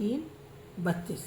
3 32।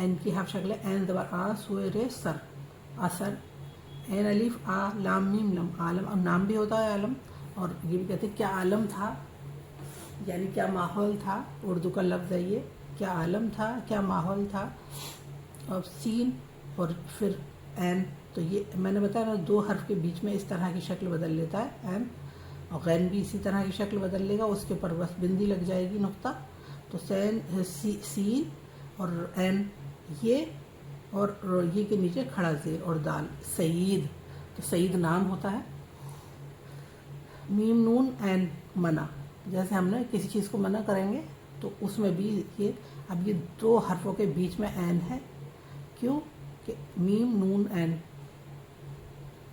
N کی حرف شکل ہے این زبر آ سوئے رے سر اثر این الف آ لام میم لم عالم. اب نام بھی ہوتا ہے عالم اور یہ بھی کہتے ہیں کیا عالم تھا یعنی کیا ماحول تھا. اردو کا لفظ ہے یہ کیا عالم تھا کیا ماحول تھا. اور سین اور پھر این تو یہ میں نے بتایا نا 2 حرف کے بیچ میں اس طرح کی شکل بدل لیتا ہے این اور غین بھی اسی طرح کی شکل بدل لے گا. اس کے اوپر بس بندی لگ جائے گی نقطہ. تو سین اور این یہ اور یہ کے نیچے کھڑا زیر اور دال سعید. تو سعید نام ہوتا ہے. میم نون این منع جیسے ہم نے کسی چیز کو منع کریں گے تو اس میں بھی یہ اب یہ 2 حرفوں کے بیچ میں این ہے. کیوں کہ میم نون این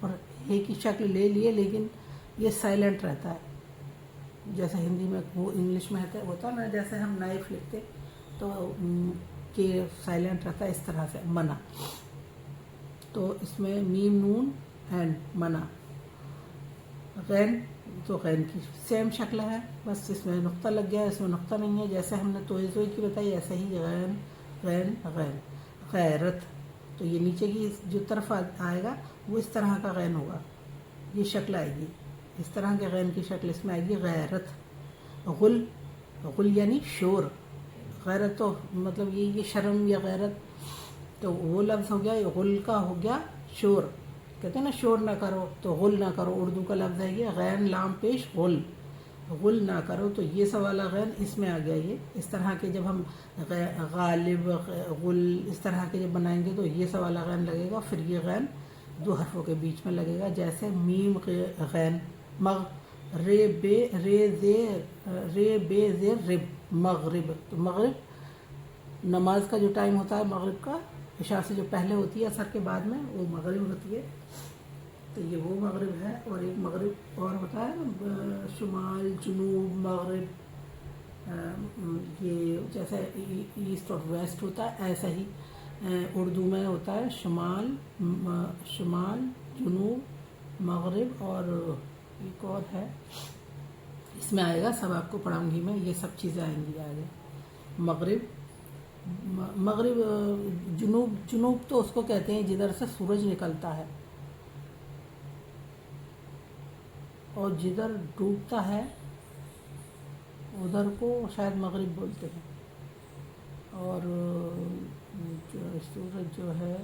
اور اے کی شکل لے لیے لیکن یہ سائلنٹ رہتا ہے. جیسے ہندی میں وہ انگلش میں ہوتا نا جیسے ہم نائف لکھتے تو کہ سائلنٹ رہتا ہے اس طرح سے منع. تو اس میں میم نون اینڈ منع. غین تو غین کی سیم شکل ہے بس اس میں نقطہ لگ گیا اس میں نقطہ نہیں ہے. جیسے ہم نے توئے زوئی کی بتائی ایسے ہی غین غین غین. غیرت تو یہ نیچے کی جو طرف آئے گا وہ اس طرح کا غین ہوگا. یہ شکل آئے گی اس طرح کے غین کی شکل اس میں آئے گی غیرت. غل غل یعنی شور. غیرت تو مطلب یہ شرم یا غیرت تو وہ لفظ ہو گیا. غل کا ہو گیا شور. کہتے ہیں نا شور نہ کرو تو غل نہ کرو. اردو کا لفظ ہے یہ غین لام پیش غل غل نہ کرو. تو یہ سوالا غین اس میں آ گیا. یہ اس طرح کے جب ہم غالب غل اس طرح کے جب بنائیں گے تو یہ سوالا غین لگے گا. پھر یہ غین 2 حرفوں کے بیچ میں لگے گا جیسے میم غین مغ رے بے زیر رب مغرب. تو مغرب نماز کا جو ٹائم ہوتا ہے مغرب کا عشاء سے جو پہلے ہوتی ہے اثر کے بعد میں وہ مغرب ہوتی ہے. تو یہ وہ مغرب ہے. اور ایک مغرب اور ہوتا ہے شمال جنوب مغرب یہ جیسے ایسٹ اور ویسٹ ہوتا ہے ایسا ہی اردو میں ہوتا ہے شمال جنوب مغرب. اور ایک اور ہے اس میں آئے گا سب آپ کو پڑھاؤں گی میں. یہ سب چیزیں آئیں گی آگے. مغرب جنوب تو اس کو کہتے ہیں جدھر سے سورج نکلتا ہے اور جدھر ڈوبتا ہے ادھر کو شاید مغرب بولتے ہیں. اور سورج جو ہے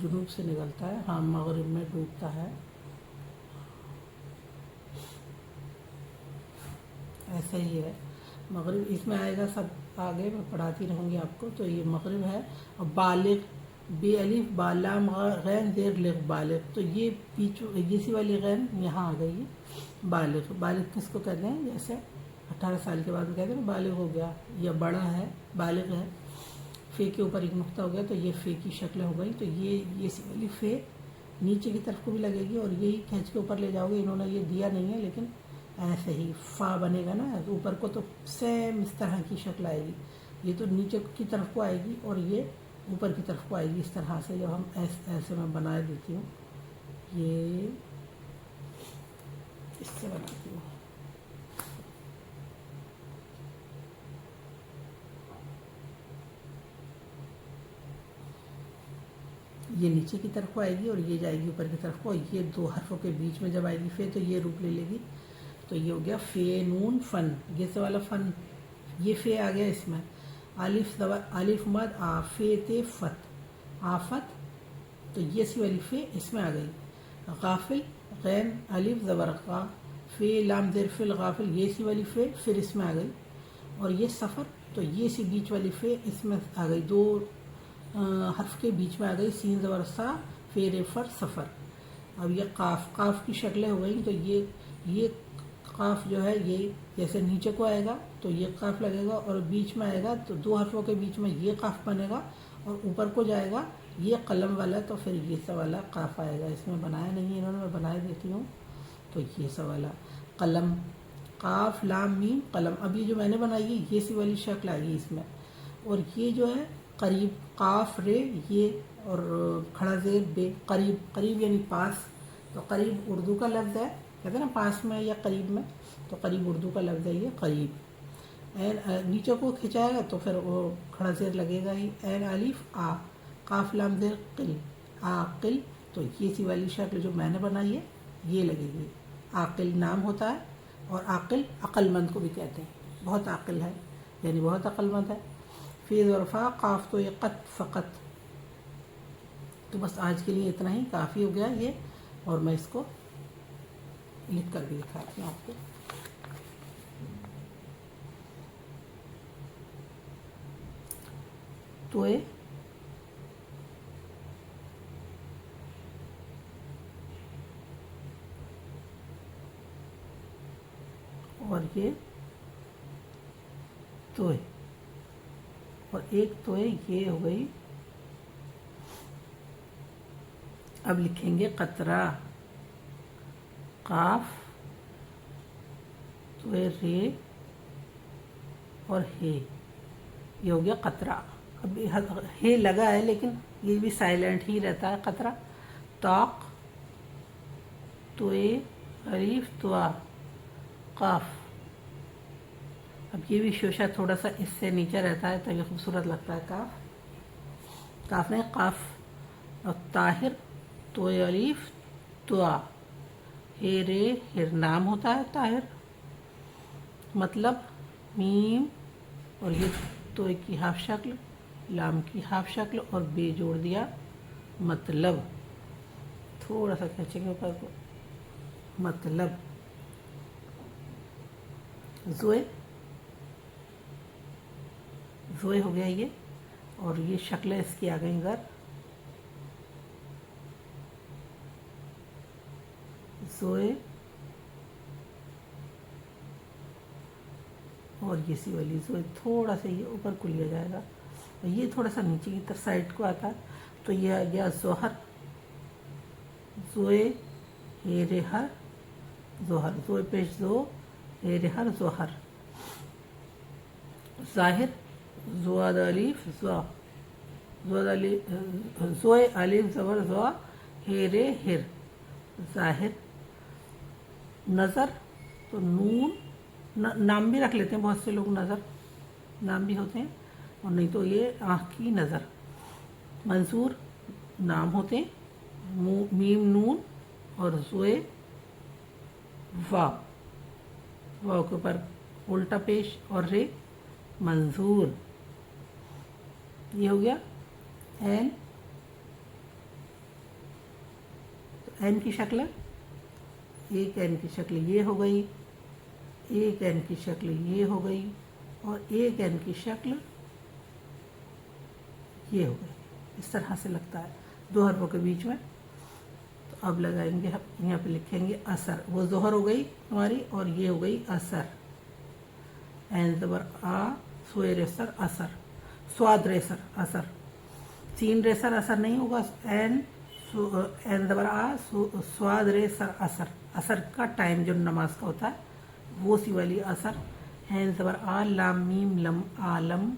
جنوب سے نکلتا ہے ہاں مغرب میں ڈوبتا ہے ایسا ہی ہے. مغرب اس میں آئے گا سب آگے میں پڑھاتی رہوں گی آپ کو. تو یہ مغرب ہے. اور بالغ بے الف بالام غین زیر لغ بالغ. تو یہ یہ سی والی غین یہاں آ گئی ہے. بالغ بالغ کس کو کہتے ہیں جیسے 18 سال کے بعد کہتے ہیں بالغ ہو گیا یا بڑا ہے بالغ ہے. فے کے اوپر ایک نقطہ ہو گیا تو یہ فے کی شکل ہو گئی. تو یہ سی والی فے نیچے کی طرف کو بھی لگے گی اور یہی کھینچ کے اوپر لے جاؤ گے. انہوں نے یہ دیا نہیں ہے لیکن ایسے ہی فا بنے گا نا اوپر کو تو سیم اس طرح کی شکل آئے گی. یہ تو نیچے کی طرف کو آئے گی اور یہ اوپر کی طرف کو آئے گی اس طرح سے. جب ہم ایسے میں بنا دیتی ہوں یہ اس سے بناتی ہوں. یہ نیچے کی طرف کو آئے گی اور یہ جائے گی اوپر کی طرف کو. یہ 2 حرفوں کے بیچ میں جب آئے گی فے تو یہ روپ لے لے گی. تو یہ ہو گیا فے نون فن. یہ سے والا فن یہ فے آ گیا اس میں. الف مد آ فے تے فت آفت. تو یہ سی والی فے اس میں آ گئی. غافل غین الف زبر غا فے لام زیر فل غافل. یہ سی والی فے پھر اس میں آ گئی. اور یہ سفر تو یہ سی بیچ والی فے اس میں آ گئی. 2 حرف کے بیچ میں آ گئی. سین زبر سا فے رے فر سفر. اب یہ قاف کی شکلیں ہو گئی. تو یہ قاف جو ہے یہ جیسے نیچے کو آئے گا تو یہ قاف لگے گا اور بیچ میں آئے گا تو 2 حرفوں کے بیچ میں یہ قاف بنے گا اور اوپر کو جائے گا یہ قلم والا تو پھر یہ سوالا قاف آئے گا. اس میں بنایا نہیں ہے انہوں نے, میں بنا دیتی ہوں. تو یہ سوالا قلم قاف لام میم قلم. اب یہ جو میں نے بنائی ہے یہ سی والی شکل آئے گی اس میں. اور یہ جو ہے قریب قاف رے یہ اور کھڑا زیر بے قریب. قریب یعنی پاس. تو قریب اردو کا لفظ ہے کہتے ہیں نا پاس میں یا قریب میں. تو قریب اردو کا لفظ ہے یہ قریب. نیچے کو کھنچائے گا تو پھر وہ کھڑا زیر لگے گا ہی. این الف آ قاف لام زیر قل عاقل. تو یہ سی والی شکل جو میں نے بنائی ہے یہ لگے گی. عاقل نام ہوتا ہے اور عاقل عقل مند کو بھی کہتے ہیں. بہت عاقل ہے یعنی بہت عقل مند ہے. فی ظرفا قاف تو یہ قط فقط. تو بس آج کے لیے اتنا ہی کافی ہو گیا یہ. اور میں اس کو لکھ کر بھی دکھاتی ہوں آپ کو. توئے اور یہ توئے اور ایک توئے یہ ہو گئی. اب لکھیں گے قطرہ قاف توئے رے اور ہے. یہ ہو گیا قطرہ. اب ہے لگا ہے لیکن یہ بھی سائلنٹ ہی رہتا ہے قطرہ. طاق توئے الف توا قاف. اب یہ بھی شوشہ تھوڑا سا اس سے نیچے رہتا ہے تو یہ خوبصورت لگتا ہے. کاف کاف نہیں قاف. اور طاہر توئے الف توا ہے رے ہر نام ہوتا ہے طاہر. مطلب میم اور یہ توئے کی ہاف شکل لام کی ہاف شکل اور بے جوڑ دیا مطلب. تھوڑا سا کھینچیں گے اوپر کو. مطلب زوئے زوئے ہو گیا یہ. اور یہ شکلیں اس کی آ گئیں گر. زوئے اور یہ سی والی زوئے تھوڑا سا یہ اوپر کو لیا جائے گا اور یہ تھوڑا سا نیچے کی طرف سائڈ کو آتا ہے. تو یہ آ گیا ظہر. زوئے ہے رہر ظہر. زوئے پیش زو ہے رہر ظہر. ظاہر زواد الف زوا زوئے الف زبر زوا ہے رے ہر ظاہر. نظر تو نون نام بھی رکھ لیتے ہیں بہت سے لوگ. نظر نام بھی ہوتے ہیں اور نہیں تو یہ آنکھ کی نظر. منصور نام ہوتے ہیں. میم نون اور زوئے واو واو کے اوپر الٹا پیش اور رے منظور. یہ ہو گیا این. تو این کی شکل ایک این کی شکل یہ ہو گئی. ایک این کی شکل یہ ہو گئی اور ایک این کی شکل یہ ہو گئی. اس طرح سے لگتا ہے دو حرفوں کے بیچ میں. تو اب لگائیں گے یہاں پہ لکھیں گے اثر. وہ ظہر ہو گئی ہماری اور یہ ہو گئی اثر. این زبر آ سوئے ریسر اثر. سواد ریسر اثر. سین ریسر اثر نہیں ہوگا. این زبر آ سواد ریسر اثر. اثر کا ٹائم جو نماز کا ہوتا ہے وہ سی والی اثر. این زبر آ لام میم لم عالم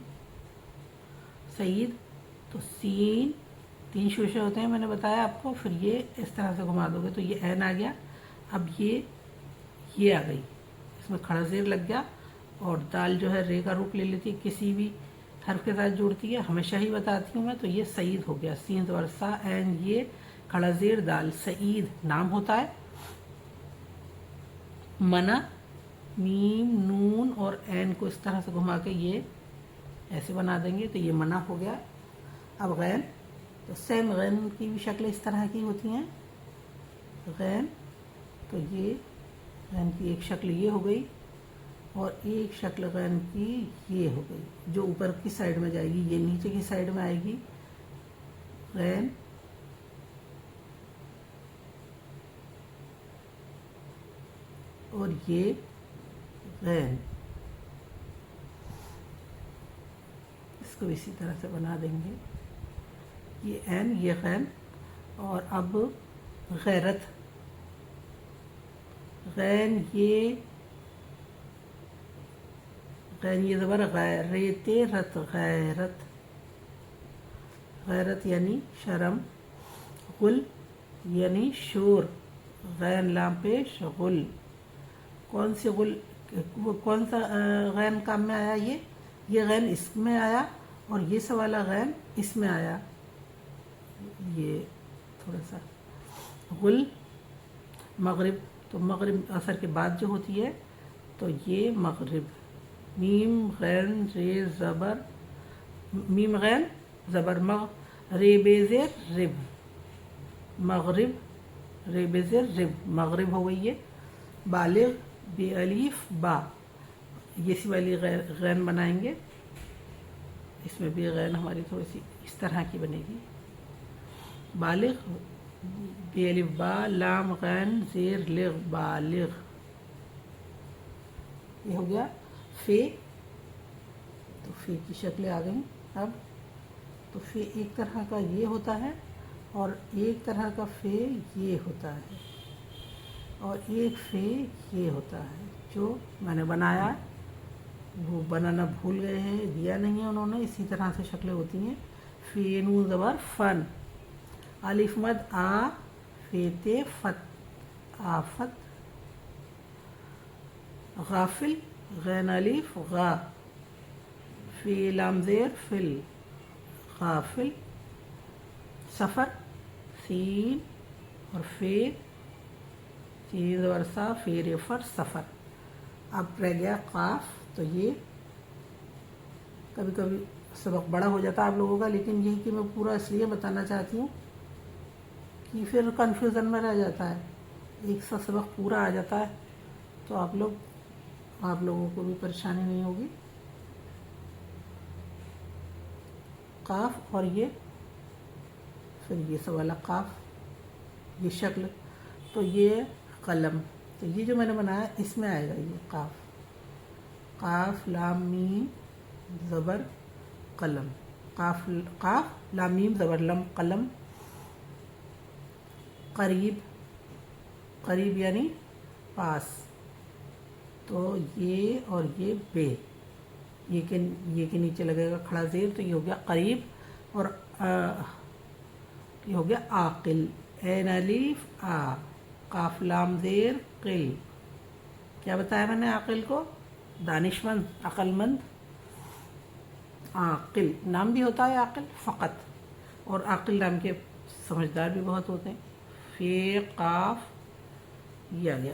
سعید. تو سین تین شوشے ہوتے ہیں میں نے بتایا آپ کو. پھر یہ اس طرح سے گھما دو گے تو یہ این آ گیا. اب یہ آ گئی. اس میں کھڑا زیر لگ گیا اور دال جو ہے رے کا روپ لے لیتی ہے کسی بھی حرف کے ساتھ جوڑتی ہے. ہمیشہ ہی بتاتی ہوں میں. تو یہ سعید ہو گیا. سین زبر سا این یہ کھڑا زیر دال. سعید نام ہوتا ہے. منع میم نون اور این کو اس طرح سے گھما کے یہ ایسے بنا دیں گے تو یہ منع ہو گیا. اب غین. تو سیم غین کی بھی شکلیں اس طرح کی ہوتی ہیں. غین تو یہ غین کی ایک شکل یہ ہو گئی اور ایک شکل غین کی یہ ہو گئی جو اوپر کی سائڈ میں جائے گی. یہ نیچے کی سائڈ میں آئے گی. غین اور یہ غین. اس کو اسی طرح سے بنا دیں گے. یہ این یہ غین. اور اب غیرت. غین یہ زبر غیرت رت غیرت. غیرت یعنی شرم. غل یعنی شور. غین لام پیش غل. کون سی غل وہ کون سا غین کام میں آیا؟ یہ غین اس میں آیا اور یہ سے والا غین اس میں آیا. یہ تھوڑا سا غل مغرب، تو مغرب اثر کے بعد جو ہوتی ہے تو یہ مغرب. میم غین رے زبر، میم غین زبر مغ، رے بے زیر رب، مغرب رے بے زیر رب، مغرب ہو گئی. یہ بالغ بے الف با، یہ سی والی غین بنائیں گے، اس میں بھی غین ہماری تھوڑی سی اس طرح کی بنے گی. بالغ بے الف با، لام غین زیر لغ، بالغ. یہ ہو گیا فے. تو فے کی شکلیں آ گئیں. اب تو فے ایک طرح کا یہ ہوتا ہے اور ایک طرح کا فے یہ ہوتا ہے اور ایک فے یہ ہوتا ہے. جو میں نے بنایا وہ بنانا بھول گئے ہیں، دیا نہیں ہے انہوں نے، اسی طرح سے شکلیں ہوتی ہیں. فے نون زبر فن، الف مد آ، فے تے فت، آفت. غافل غین الف غا، فی لام زیر فل، غافل. سفر سین اور فے، سین زبر سا، فے رے فر، سفر. اب رہ گیا قاف. تو یہ کبھی کبھی سبق بڑا ہو جاتا ہے آپ لوگوں کا، لیکن یہی کہ میں پورا اس لیے بتانا چاہتی ہوں کہ پھر کنفیوژن میں رہ جاتا ہے، ایک سا سبق پورا آ جاتا ہے تو آپ لوگوں کو بھی پریشانی نہیں ہوگی. قاف اور یہ پھر یہ سوالا قاف، یہ شکل. تو یہ قلم، تو یہ جو میں نے بنایا اس میں آئے گا یہ قاف. قاف لام میم زبر قلم، قاف لام میم زبر لم، قلم. قریب، قریب یعنی پاس. تو یہ اور یہ بے، یہ کے نیچے لگے گا کھڑا زیر، تو یہ ہو گیا قریب. اور یہ ہو گیا عاقل، عین الف آ، قاف لام زیر قل. کیا بتایا میں نے عاقل کو؟ دانشمند، عقل مند. عاقل نام بھی ہوتا ہے عاقل فقط، اور عاقل نام کے سمجھدار بھی بہت ہوتے ہیں. فے قاف، یہ آ گیا،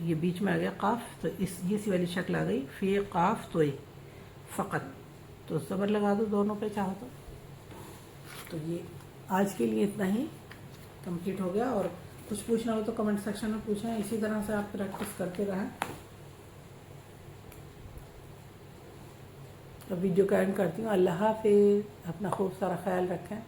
یہ بیچ میں آ گیا قاف. تو یہ سی والی شکل آ گئی، فے قاف توئے فقط. تو زبر لگا دو دونوں پہ چاہو تو. تو یہ آج کے لیے اتنا ہی کمپلیٹ ہو گیا. اور کچھ پوچھنا ہو تو کمنٹ سیکشن میں پوچھیں. اسی طرح سے آپ پریکٹس کرتے رہیں. اب ویڈیو کا اینڈ کرتی ہوں. اللہ حافظ. اپنا خوب سارا خیال رکھیں.